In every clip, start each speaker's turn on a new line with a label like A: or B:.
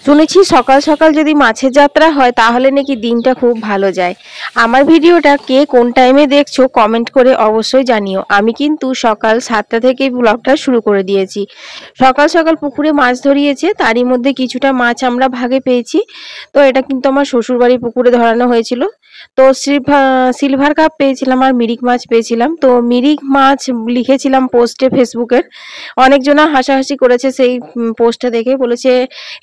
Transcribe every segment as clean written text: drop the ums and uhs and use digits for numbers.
A: শুনেছি সকাল সকাল যদি মাছের যাত্রা হয় তাহলে নাকি দিনটা খুব ভালো যায়। আমার ভিডিওটা কে কোন টাইমে দেখছো কমেন্ট করে অবশ্যই জানিও। আমি কিন্তু সকাল 7টা থেকে ব্লগটা শুরু করে দিয়েছি। সকাল সকাল পুকুরে মাছ ধরিয়েছে, তারই মধ্যে কিছুটা মাছ আমরা ভাগে পেয়েছি। তো এটা কিন্তু আমার শ্বশুরবাড়ির পুকুরে ধরানো হয়েছিল। তো সিলভার কাপ পেয়েছিলাম আর মিরিক মাছ পেয়েছিলাম। তো মিরিক মাছ লিখেছিলাম পোস্টে ফেসবুকের, অনেকজনা হাসাহাসি করেছে সেই পোস্টটা দেখে, বলেছে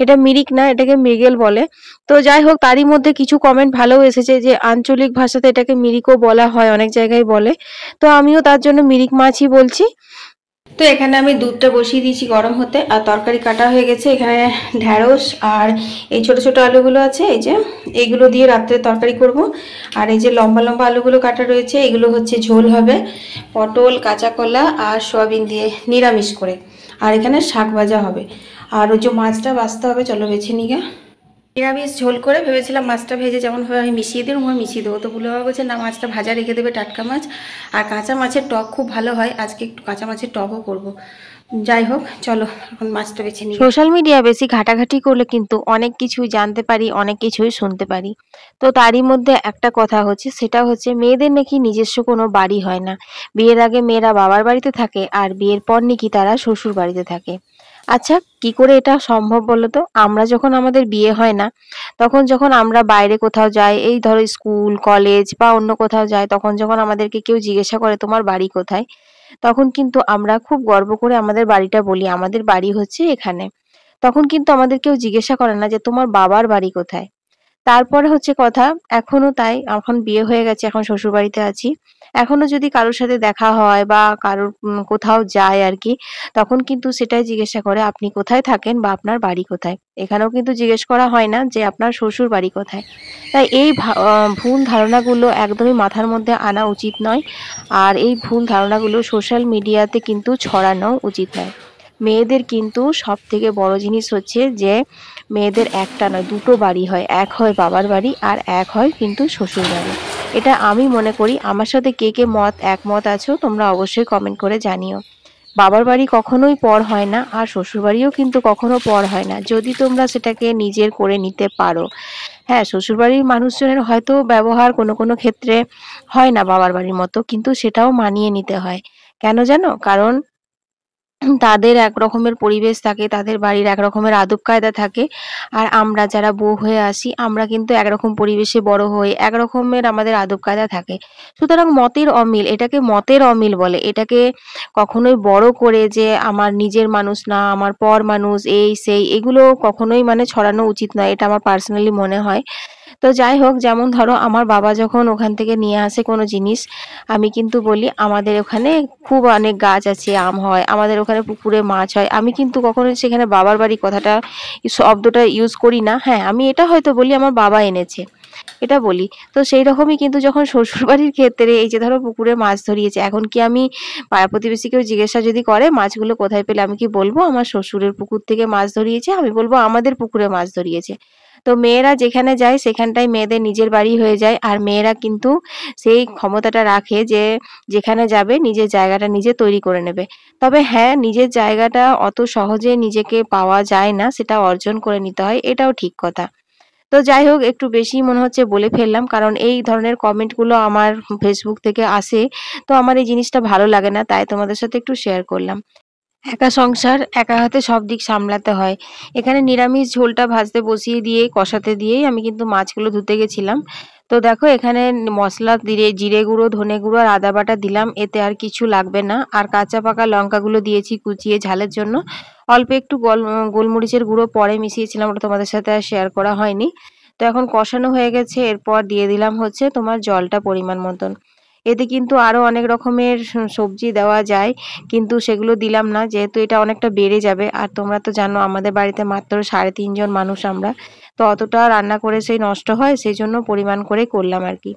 A: এটা মিরিক না, এটাকে মৃগেল বলে। তো যাই হোক, তারই মধ্যে কিছু কমেন্ট ভালো এসেছে যে আঞ্চলিক ভাষাতে এটাকে মিরিকও বলা হয়, অনেক জায়গায় বলে। তো আমিও তার জন্য মিরিক মাছই বলছি। তো এখানে আমি দুধটা বসিয়ে দিয়েছি গরম হতে, আর তরকারি কাটা হয়ে গেছে। এখানে ঢ্যাঁড়স আর এই ছোট ছোট আলুগুলো আছে, এই যে এইগুলো দিয়ে রাত্রে তরকারি করব। আর এই যে লম্বা লম্বা আলুগুলো কাটা রয়েছে, এগুলো হচ্ছে ঝোল হবে পটল, কাঁচা কলা আর সয়াবিন দিয়ে নিরামিষ করে। আর এখানে শাক ভাজা হবে। আর ওই যে মাছটা বাছতে হবে, চলো বেছে নিয়ে। নিরামিষ ঝোল করে ভেবেছিলাম মাছটা ভেজে যেমনভাবে আমি মিশিয়ে দিই ওমা মিশিয়ে দেবো, তো ভুলে বলছে না, মাছটা ভাজা রেখে দেবে, টাটকা মাছ। আর কাঁচা মাছের টক খুব ভালো হয়, আজকে একটু কাঁচা মাছের টকও করব। যাই হোক, চলো এখন মাছটা বেছে নিই। সোশ্যাল মিডিয়া বেশি ঘাটাঘাটি করলে কিন্তু অনেক কিছুই জানতে পারি, অনেক কিছুই শুনতে পারি। তো তারই মধ্যে একটা কথা হচ্ছে, সেটা হচ্ছে মেয়েদের নাকি নিজস্ব কোনো বাড়ি হয় না। বিয়ের আগে মেয়েরা বাবার বাড়িতে থাকে, আর বিয়ের পর নাকি তারা শ্বশুর বাড়িতে থাকে। আচ্ছা, কি করে এটা সম্ভব বলো তো? আমরা যখন আমাদের বিয়ে হয় না, তখন যখন আমরা বাইরে কোথাও যাই, এই ধরো স্কুল কলেজ বা অন্য কোথাও যাই, তখন যখন আমাদেরকে কেউ জিজ্ঞাসা করে তোমার বাড়ি কোথায়, তখন কিন্তু আমরা খুব গর্ব করে আমাদের বাড়িটা বলি, আমাদের বাড়ি হচ্ছে এখানে। তখন কিন্তু আমাদের কেউ জিজ্ঞাসা করে না যে তোমার বাবার বাড়ি কোথায়। তারপরে হচ্ছে কথা, এখনো তাই, এখন বিয়ে হয়ে গেছে, এখন শ্বশুর বাড়িতে আছি। এখনো যদি কারোর সাথে দেখা হয় বা কারোর কোথাও যায় আর কি, তখন কিন্তু সেটাই জিজ্ঞাসা করে আপনি কোথায় থাকেন বা আপনার বাড়ি কোথায়। এখানেও কিন্তু জিজ্ঞেস করা হয় না যে আপনার শ্বশুর বাড়ি কোথায়। তাই এই ভুল ধারণাগুলো একদমই মাথার মধ্যে আনা উচিত নয়। আর এই ভুল ধারণাগুলো সোশ্যাল মিডিয়াতে কিন্তু ছড়ানো উচিত নয়। মেয়েদের কিন্তু সব থেকে বড় জিনিস হচ্ছে যে মেয়েদের একটা নয়, দুটো বাড়ি হয়, এক হয় বাবার বাড়ি আর এক হয় কিন্তু শ্বশুর বাড়ি। এটা আমি মনে করি। আমার সাথে কে কে একমত আছো তোমরা অবশ্যই কমেন্ট করে জানিও। বাবার বাড়ি কখনোই পর হয় না, আর শ্বশুর বাড়িও কিন্তু কখনো পর হয় না, যদি তোমরা সেটাকে নিজের করে নিতে পারো। হ্যাঁ, শ্বশুর বাড়ির মানুষজনের হয়তো ব্যবহার কোনো কোনো ক্ষেত্রে হয় না বাবার বাড়ির মতো, কিন্তু সেটাও মানিয়ে নিতে হয়। কেন জানো? কারণ তাদের এক রকমের পরিবেশ থাকে, তাদের বাড়ির এক রকমের আদব কায়দা থাকে। আর আমরা যারা বউ হয়ে আসি, আমরা কিন্তু একরকম পরিবেশে বড় হই, এক রকমের আমাদের আদব কায়দা থাকে। সুতরাং মতের অমিল, এটাকে মতের অমিল বলে। এটাকে কখনোই বড় করে যে আমার নিজের মানুষ না, আমার পর মানুষ, এই সেই, এগুলো কখনোই মানে ছড়ানো উচিত নয়, এটা আমার পার্সোনালি মনে হয়। তো যাই হোক, যেমন ধরো আমার বাবা যখন ওখান থেকে নিয়ে আসে কোনো জিনিস, আমি কিন্তু বলি আমাদের ওখানে খুব অনেক গাছ আছে, আম হয়, আমাদের ওখানে পুকুরে মাছ হয়। আমি কিন্তু কখনো সেখানে বাবার বাড়ি কথাটা, শব্দটা ইউজ করি না। হ্যাঁ, আমি এটা হয়তো বলি আমার বাবা এনেছে, এটা বলি। তো সেই রকমই কিন্তু যখন শ্বশুর বাড়ির ক্ষেত্রে, এই যে ধরো পুকুরে মাছ ধরিয়েছে, এখন কি আমি পাড়া প্রতিবেশী কেউ জিজ্ঞাসা যদি করে মাছগুলো কোথায় পেলে, আমি কি বলবো আমার শ্বশুরের পুকুর থেকে মাছ ধরিয়েছে? আমি বলবো আমাদের পুকুরে মাছ ধরিয়েছে। তো মেয়েরা যেখানে যায় সেখানটাই মেয়েদের নিজের বাড়ি হয়ে যায়। আর মেয়েরা কিন্তু সেই ক্ষমতাটা রাখে যে যেখানে যাবে নিজের জায়গাটা নিজে তৈরি করে নেবে। তবে হ্যাঁ, নিজের জায়গাটা অত সহজে নিজেকে পাওয়া যায় না, সেটা অর্জন করে নিতে হয়, এটাও ঠিক কথা। তো যাই হোক, একটু বেশি মনে হচ্ছে বলে ফেললাম, কারণ এই ধরনের কমেন্টগুলো আমার ফেসবুক থেকে আসে। তো আমার এই জিনিসটা ভালো লাগে না, তাই তোমাদের সাথে একটু শেয়ার করলাম। একা সংসার, একা হাতে সব দিক সামলাতে হয়। এখানে নিরামিষ ঝোলটা ভাজতে বসিয়ে দিয়ে কষাতে দিয়েই আমি কিন্তু মাছগুলো ধুতে গেছিলাম। তো দেখো এখানে মশলা দিয়ে জিরে গুঁড়ো, ধনে গুঁড়ো আর আদা বাটা দিলাম, এতে আর কিছু লাগবে না। আর কাঁচা পাকা লঙ্কাগুলো দিয়েছি কুচিয়ে ঝালের জন্য। অল্প একটু গোলমরিচের গুঁড়ো পরে মিশিয়েছিলাম, ওটা তোমাদের সাথে আর শেয়ার করা হয়নি। তো এখন কষানো হয়ে গেছে, এরপর দিয়ে দিলাম হচ্ছে তোমার জলটা পরিমাণ মতন। এতে কিন্তু আরো অনেক রকমের সবজি দেওয়া যায়, কিন্তু সেগুলো দিলাম না যেহেতু এটা অনেকটা বেড়ে যাবে। আর তোমরা তো জানো আমাদের বাড়িতে মাত্র 3.5 জন মানুষ আমরা, তো অতটা রান্না করে সেই নষ্ট হয়, সেই জন্য পরিমাণ করে করলাম আর কি।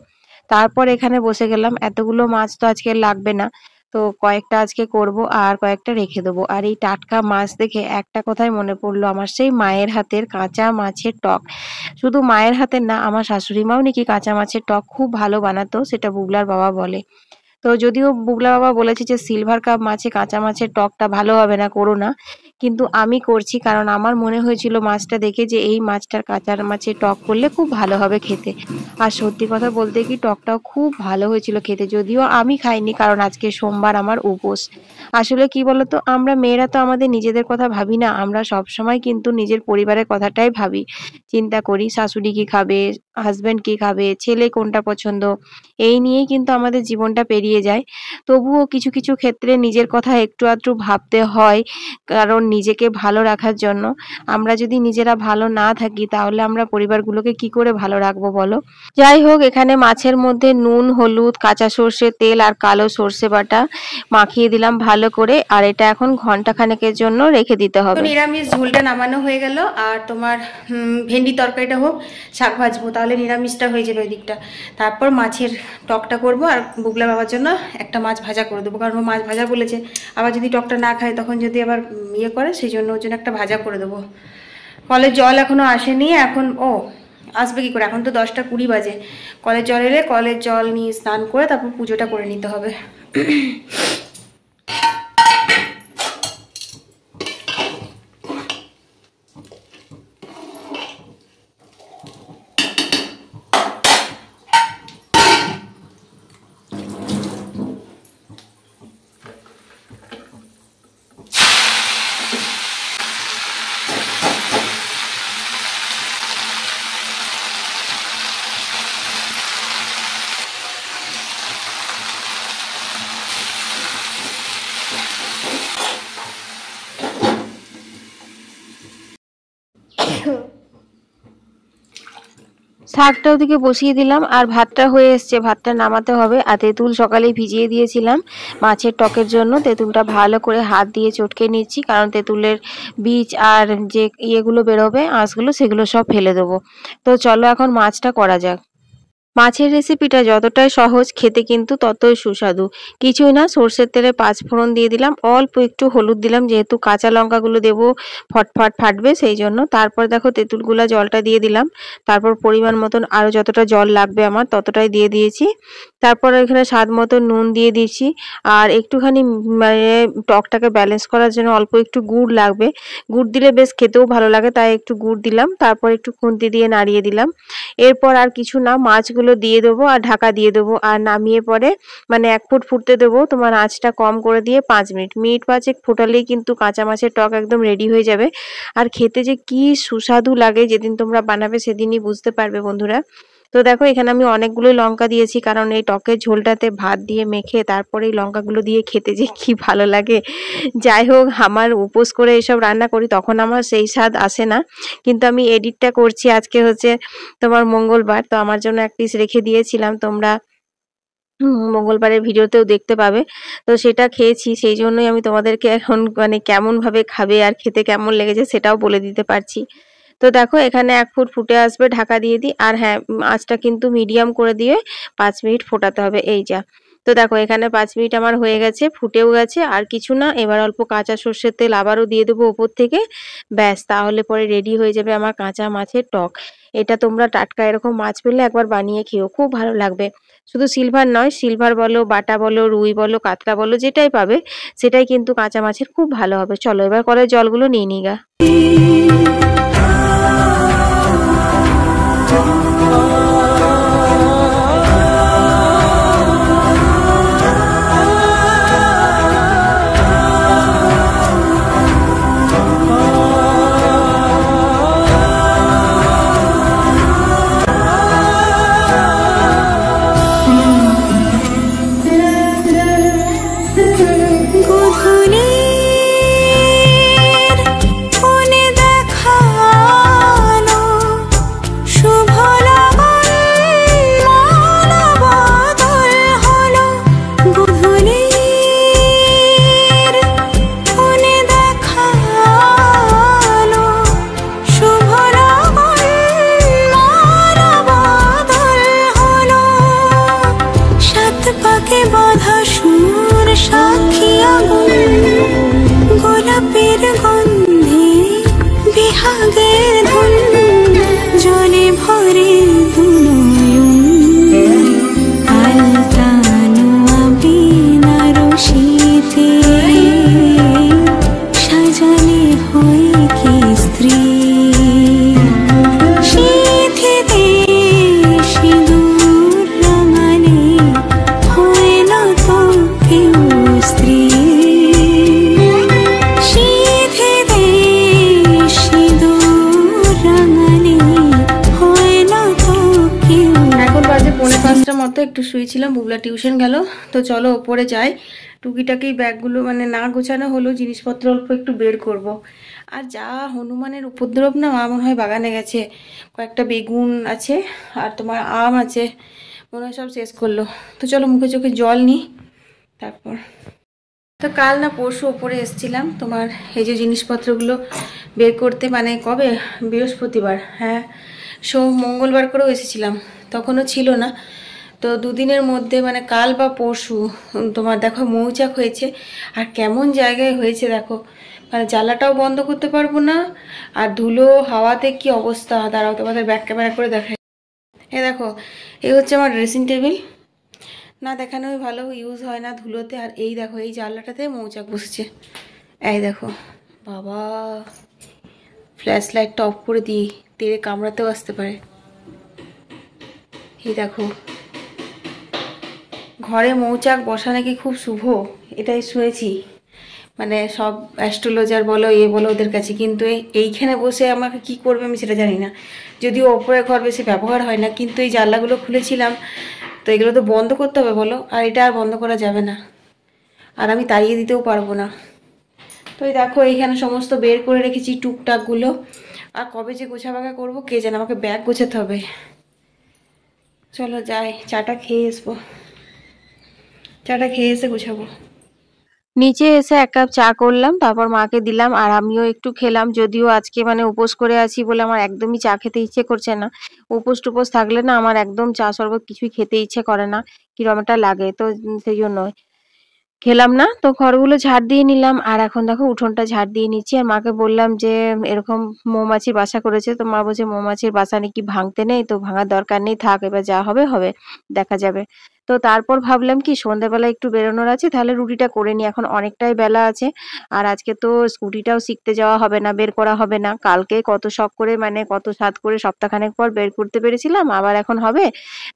A: তারপর এখানে বসে গেলাম, এতগুলো মাছ তো আজকে লাগবে না, তো কয়েকটা আজকে করব আর কয়েকটা রেখে দেবো। আর এই টাটকা মাছ দেখে একটা কথাই মনে পড়লো আমার, সেই মায়ের হাতের কাঁচা মাছের টক। শুধু মায়ের হাতের না, আমার শাশুড়ি মাও নাকি কাঁচা মাছের টক খুব ভালো বানাতো, সেটা বুগলার বাবা বলে। তো যদিও বুগলা বাবা বলেছে যে সিলভার কাপ মাছে কাঁচা মাছের টকটা ভালো হবে না, করো না, কিন্তু আমি করছি কারণ আমার মনে হয়েছিল মাছটা দেখে যে এই মাছটার কাঁচা মাছের টক করলে খুব ভালো হবে খেতে। আর সত্যি কথা বলতে কি টকটাও খুব ভালো হয়েছিল খেতে, যদিও আমি খাইনি কারণ আজকে সোমবার আমার উপোস। আসলে কি বলতো, আমরা মেয়েরা তো আমাদের নিজেদের কথা ভাবি না, আমরা সব সময় কিন্তু নিজের পরিবারের কথাটাই ভাবি, চিন্তা করি শাশুড়ি কি খাবে, হাজবেন্ড কি খাবে, ছেলে কোনটা পছন্দ, এই নিয়েই কিন্তু আমাদের জীবনটা পেরিয়ে যায়। তবুও কিছু কিছু ক্ষেত্রে নিজের কথা একটু আধটু ভাবতে হয়, কারণ নিজেকে ভালো রাখার জন্য। আমরা যদি নিজেরা ভালো না থাকি তাহলে আমরা পরিবারগুলোকে কি করে ভালো রাখবো বলো। যাই হোক, এখানে মাছের মধ্যে নুন, হলুদ, কাঁচা সর্ষের তেল আর কালো সর্ষে বাটা মাখিয়ে দিলাম ভালো করে, আর এটা এখন ঘন্টা খানেকের জন্য রেখে দিতে হবে। নিরামিষ ঝোলটা নামানো হয়ে গেল, আর তোমার ভেন্ডি তরকারিটা হোক, শাক ভাজবো, তাহলে নিরামিষটা হয়ে যাবে ওই দিকটা। তারপর মাছের টকটা করব, আর বুগলা বাবার জন্য একটা মাছ ভাজা করে দেবো, কারণ ও মাছ ভাজা বলেছে, আবার যদি টকটা না খায় তখন যদি আবার ইয়ে করে, সেই জন্য ওর জন্য একটা ভাজা করে দেবো। কলের জল এখনো আসেনি, এখন আসবে কি করে, এখন তো 10টা 20 বাজে। কলের জল এলে কলের জল নিয়ে স্নান করে তারপর পুজোটা করে নিতে হবে। শাকটা ওদিকে বসিয়ে দিলাম, আর ভাতটা হয়ে এসছে, ভাতটা নামাতে হবে। আর তেঁতুল সকালেই ভিজিয়ে দিয়েছিলাম মাছের টকের জন্য, তেঁতুলটা ভালো করে হাত দিয়ে চটকে নিচ্ছি, কারণ তেঁতুলের বীজ আর যে ইয়েগুলো বেরোবে আঁশগুলো, সেগুলো সব ফেলে দেবো। তো চলো এখন মাছটা করা যাক। মাছের রেসিপিটা যতটাই সহজ, খেতে কিন্তু ততই সুস্বাদু। কিছুই না, সর্ষের তেলে 5 ফোড়ন দিয়ে দিলাম, অল্প একটু হলুদ দিলাম, যেহেতু কাঁচা লঙ্কাগুলো দেবো ফটফট ফাটবে সেই জন্য। তারপর দেখো তেঁতুলগুলা জলটা দিয়ে দিলাম, তারপর পরিমাণ মতন আরও যতটা জল লাগবে আমার ততটাই দিয়ে দিয়েছি। তারপর এখানে স্বাদ মতো নুন দিয়ে দিয়েছি, আর একটুখানি মানে টকটাকে ব্যালেন্স করার জন্য অল্প একটু গুড় লাগবে, গুড় দিলে বেশ খেতেও ভালো লাগে, তাই একটু গুড় দিলাম। তারপর একটু খুন্তি দিয়ে নাড়িয়ে দিলাম। এরপর আর কিছু না, মাছগুলো দিয়ে দেবো আর ঢাকা দিয়ে দেবো, আর নামিয়ে পরে মানে 1 ফুট ফুটতে দেবো, তোমার আঁচটা কম করে দিয়ে 5 মিনিট, মিনিট 5 ফুটালেই কিন্তু কাঁচা মাছের টক একদম রেডি হয়ে যাবে। আর খেতে যে কি সুস্বাদু লাগে, যেদিন তোমরা বানাবে সেদিনই বুঝতে পারবে বন্ধুরা। তো দেখো এখানে আমি অনেকগুলো লঙ্কা দিয়েছি, কারণ এই টকের ঝোলটাতে ভাত দিয়ে মেখে তারপরে এই লঙ্কাগুলো দিয়ে খেতে যে কি ভালো লাগে। যাই হোক, আমার উপোস করে এসব রান্না করি তখন আমার সেই স্বাদ আসে না, কিন্তু আমি এডিটটা করছি আজকে হচ্ছে তোমার মঙ্গলবার, তো আমার জন্য 1 পিস রেখে দিয়েছিলাম, তোমরা মঙ্গলবারের ভিডিওতেও দেখতে পাবে। তো সেটা খেয়েছি, সেই জন্যই আমি তোমাদেরকে এখন মানে কেমন ভাবে খাবে আর খেতে কেমন লেগেছে সেটাও বলে দিতে পারছি। তো দেখো এখানে 1 ফুট ফুটে আসবে, ঢাকা দিয়ে দিই। আর হ্যাঁ, আঁচটা কিন্তু মিডিয়াম করে দিয়ে 5 মিনিট ফোটাতে হবে, এই যা। তো দেখো এখানে 5 মিনিট আমার হয়ে গেছে, ফুটেও গেছে। আর কিছু না, এবার অল্প কাঁচা সর্ষের তেল আবারও দিয়ে দেবো উপর থেকে, ব্যাস তাহলে পরে রেডি হয়ে যাবে আমার কাঁচা মাছের টক। এটা তোমরা টাটকা এরকম মাছ পেলে একবার বানিয়ে খেও, খুব ভালো লাগবে। শুধু সিলভার নয়, সিলভার বলো, বাটা বলো, রুই বলো, কাতলা বলো, যেটাই পাবে সেটাই কিন্তু কাঁচা মাছের খুব ভালো হবে। চলো এবার কলের জলগুলো নিয়ে নিই গা। মতো একটু শুয়েছিলাম, বুবলা টিউশন গেল। তো চলো ওপরে যাই, টুকিটাকি ব্যাগগুলো মানে না গোছানো হলো, জিনিসপত্র অল্প একটু বের করব। আর যা হনুমানের উপদ্রব না, মা মনে হয় বাগানে গেছে। কয়েকটা বেগুন আছে আর তোমার আম আছে, মনে হয় সব শেষ করলো। তো চলো মুখে চোখে জল নিই তারপর। তো কাল না পরশু ওপরে এসেছিলাম তোমার এই যে জিনিসপত্রগুলো বের করতে, মানে কবে, বৃহস্পতিবার, হ্যাঁ মঙ্গলবার করেও এসেছিলাম, তখনও ছিল না। তো দুদিনের মধ্যে মানে কাল বা পরশু তোমার দেখো মৌচাক হয়েছে। আর কেমন জায়গায় হয়েছে দেখো, মানে জ্বালাটাও বন্ধ করতে পারবো না, আর ধুলো হাওয়াতে কি অবস্থা। দাঁড়াও তোমাদের ব্যাক ক্যামেরা করে দেখাই। এ দেখো, এই হচ্ছে আমার ড্রেসিং টেবিল, না দেখানোই ভালো, ইউজ হয় না ধুলোতে। আর এই দেখো এই জানলাটাতে মৌচাক বসেছে, এই দেখো। বাবা, ফ্ল্যাশ লাইটটা অফ করে দিই, তেড়ে কামড়াতেও আসতে পারে। এই দেখো, ঘরে মৌচাক বসা নাকি খুব শুভ, এটাই শুনেছি, মানে সব অ্যাস্ট্রোলজার বলো বলো ওদের কাছে। কিন্তু এইখানে বসে আমাকে কি করবে আমি সেটা জানি না, যদিও ওপরে ঘর বেশি ব্যবহার হয় না। কিন্তু এই জানলাগুলো খুলেছিলাম, তো এগুলো তো বন্ধ করতে হবে বলো, আর এটা আর বন্ধ করা যাবে না, আর আমি তাড়িয়ে দিতেও পারবো না। তো এই দেখো এইখানে সমস্ত বের করে রেখেছি টুকটাকগুলো। আর কবে যে গোছাবাগা করবো কে জানে, আমাকে ব্যাগ গোছাতে হবে। চলো যাই, চাটা খেয়ে আসবো, চাটা খেয়ে এসে গোছাবো। নিচে এসে এক কাপ চা করলাম, তারপর মাকে দিলাম আর আমিও একটু খেলাম। যদিও আজকে মানে উপোস করে আছি বলে আমার একদমই চা খেতে ইচ্ছে করছে না। উপোস টুপোস থাকলে না আমার একদম চা শরবত কিছুই খেতে ইচ্ছে করে না, কিরকম একটা লাগে। তো সেই জন্য খেলাম না। তো ঘরগুলো ঝাড় দিয়ে নিলাম, আর এখন দেখো উঠোনটা ঝাড় দিয়ে নিচ্ছি। আর মাকে বললাম যে এরকম মৌমাছি বাসা করেছে, তো মা বলছে মৌমাছির বাসা নাকি ভাঙতে নেই, তো ভাঙার দরকার নেই, থাক, এবার যা হবে হবে, দেখা যাবে। তো তারপর ভাবলাম কি সন্ধ্যাবেলা একটু বেরোনোর আছে, তাহলে রুটিটা করে নি, এখন অনেকটাই বেলা আছে। আর আজকে তো স্কুটিটাও শিখতে যাওয়া হবে না, বের করা হবে না। কালকে কত শখ করে মানে কত সাধ করে সপ্তাহখানেক পর বের করতে পেরেছিলাম, আবার এখন হবে।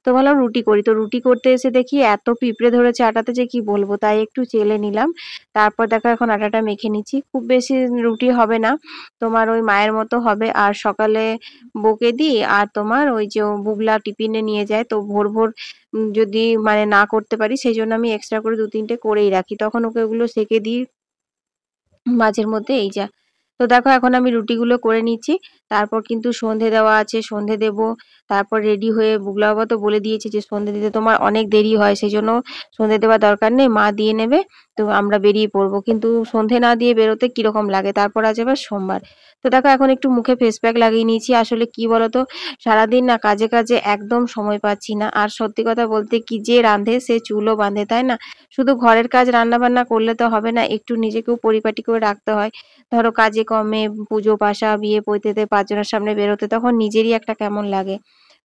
A: তো ভাবলাম রুটি করি। তো রুটি করতে এসে দেখি এত পিঁপড়ে ধরেছে আটাতে যে কি বলবো, তাই একটু চেলে নিলাম। তারপর দেখো এখন আটাটা মেখে নিচ্ছি। খুব বেশি রুটি হবে না, তোমার ওই মায়ের মতো হবে। আর সকালে বকে দিই, আর তোমার ওই যে বুগলা টিফিনে নিয়ে যায়, তো ভোর ভোর যদি মানে না করতে পারি সেই জন্য আমি এক্সট্রা করে 2-3টে করেই রাখি, তখন ওকে ওগুলো সেকে দিই মাঝের মধ্যে। এই যা, তো দেখো এখন আমি রুটিগুলো করে নিচ্ছি। তারপর কিন্তু সন্ধে দেওয়া আছে, সন্ধে দেব। তারপর রেডি হয়ে বুগলা বাবা তো বলে দিয়েছে যে সন্ধে দিতে তোমার অনেক দেরি হয়, সেই জন্য সন্ধে দেওয়ার দরকার নেই, মা দিয়ে নেবে। তো আমরা বেরিয়ে পড়বো, কিন্তু সন্ধে না দিয়ে বেরোতে কিরকম লাগে। তারপর আছে আবার সোমবার। তো দেখো এখন একটু মুখে ফেস প্যাক লাগিয়ে নিয়েছি। আসলে কি বলতো, সারাদিন না কাজে কাজে একদম সময় পাচ্ছি না। আর সত্যি কথা বলতে কি, যে রাঁধে সে চুলও বাঁধে, তাই না? শুধু ঘরের কাজ রান্না বান্না করলে তো হবে না, একটু নিজেকেও পরিপাটি করে রাখতে হয়। ধরো কাজে কমে পুজো পাশা বিয়ে পৈতেতে 5 জনের সামনে বেরোতে তখন নিজেরই একটা কেমন লাগে।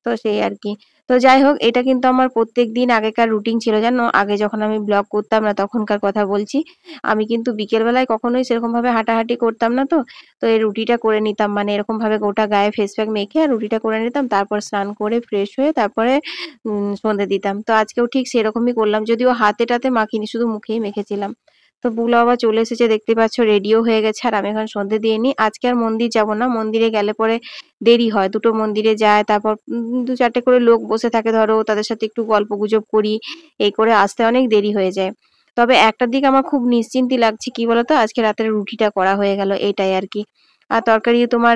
A: তো সেই আর কি। তো যাই হোক, এটা কিন্তু আমার প্রত্যেকদিন আগেকার রুটিন ছিল, জানো। আগে যখন আমি ব্লগ করতাম না তখনকার কথা বলছি। আমি কিন্তু বিকেল বেলায় কখনোই সেরকম ভাবে হাঁটাহাঁটি করতাম না। তো তো এই রুটিটা করে নিতাম, মানে এরকম ভাবে গোটা গায়ে ফেস প্যাক মেখে আর রুটিটা করে নিতাম, তারপর স্নান করে ফ্রেশ হয়ে তারপরে সন্ধে দিতাম। তো আজকেও ঠিক সেরকমই করলাম, যদিও হাতে টাতে মাখিনি, শুধু মুখেই মেখেছিলাম। তো বুলা বাবা চলে এসেছে, দেখতে পাচ্ছ, রেডিও হয়ে গেছে। আর আমি এখন সন্ধে দিয়ে নি। আজকে আর মন্দির যাব না, মন্দিরে গেলে পরে দেরি হয়, দুটো মন্দিরে যায়, তারপর 2-4টে করে লোক বসে থাকে, ধরো তাদের সাথে একটু গল্প গুজব করি, এই করে আসতে অনেক দেরি হয়ে যায়। তবে একটা দিক আমার খুব নিশ্চিন্তি লাগছে, কি বলতো, আজকে রাতের রুটিটা করা হয়ে গেল, এটাই আর কি। আর তরকারিও তোমার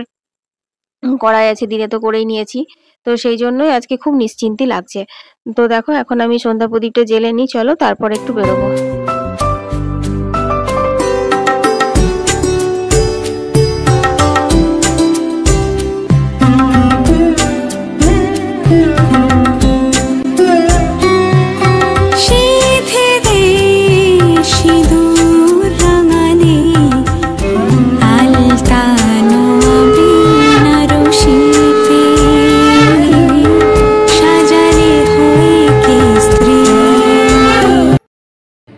A: কড়াই আছে, দিনে তো করেই নিয়েছি। তো সেই জন্যই আজকে খুব নিশ্চিন্তি লাগছে। তো দেখো এখন আমি সন্ধ্যা প্রদীপটা জ্বেলে নিই, চলো তারপর একটু বেরোবো।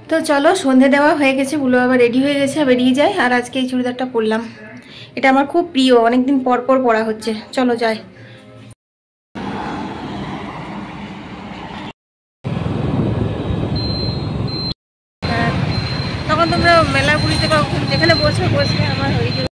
A: তো চলো সন্ধে দেওয়া হয়ে গেছে, বুলো বাবা রেডি হয়ে গেছে, বেরিয়ে যায়। আর আজকে এই চুড়িদারটা পরলাম, এটা আমার খুব প্রিয়, অনেকদিন পর পর পরা হচ্ছে। চলো যাই। তখন তোমরা মেলার পুরীতে বা যেখানে বসবে বসবে, আমার হয়ে যাবে।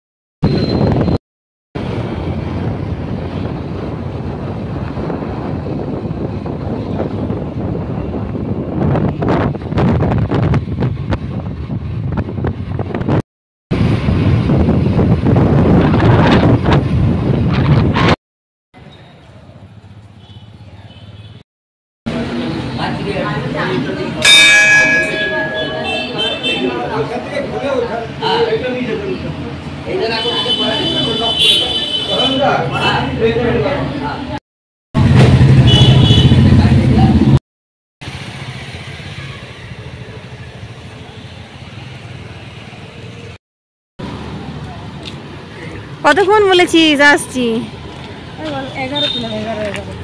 A: কতক্ষণ বলেছিস আসছি?
B: 11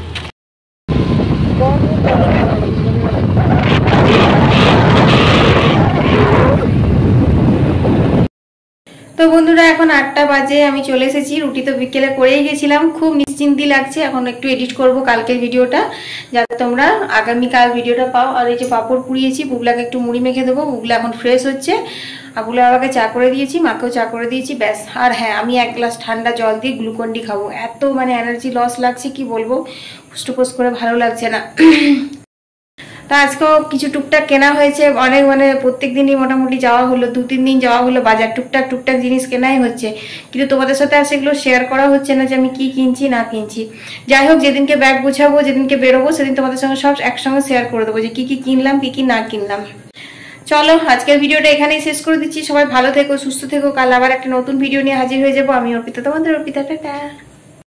A: তো বন্ধুরা এখন 8টা বাজে, আমি চলে এসেছি। রুটি তো বিকেলে করেই গেছিলাম, খুব নিশ্চিন্তি লাগছে। এখন একটু এডিট করব কালকের ভিডিওটা, যাতে তোমরা আগামীকাল ভিডিওটা পাও। আর এই যে পাঁপড় পুড়িয়েছি, বুগলাকে একটু মুড়ি মেখে দেবো। বুগলা এখন ফ্রেশ হচ্ছে। বুগলা বাবাকে চা করে দিয়েছি, মাকেও চা করে দিয়েছি, ব্যাস। আর হ্যাঁ, আমি 1 গ্লাস ঠান্ডা জল দিয়ে গ্লুকন্ডি খাবো। এত মানে এনার্জি লস লাগছে, কি বলবো, পুষ্টপুষ করে ভালো লাগছে না। তা আজকেও কিছু টুকটাক কেনা হয়েছে, অনেক মানে প্রত্যেক দিনই মোটামুটি যাওয়া হলো, 2-3 দিন যাওয়া হলো বাজার, টুকটাক জিনিস কেনাই হচ্ছে। কিন্তু তোমাদের সাথে আর সেগুলো শেয়ার করা হচ্ছে না যে আমি কি কিনছি না কিনছি। যাই হোক, যেদিনকে ব্যাগ গুছাবো, যেদিনকে বেরোবো, সেদিন তোমাদের সঙ্গে সব একসঙ্গে শেয়ার করে দেবো যে কি কি কিনলাম, কি কি না কিনলাম। চলো আজকের ভিডিওটা এখানেই শেষ করে দিচ্ছি। সবাই ভালো থেকো, সুস্থ থেকো। কাল আবার একটা নতুন ভিডিও নিয়ে হাজির হয়ে যাবো। আমি অর্পিতা, তোমাদের অর্পিতা, টাটা।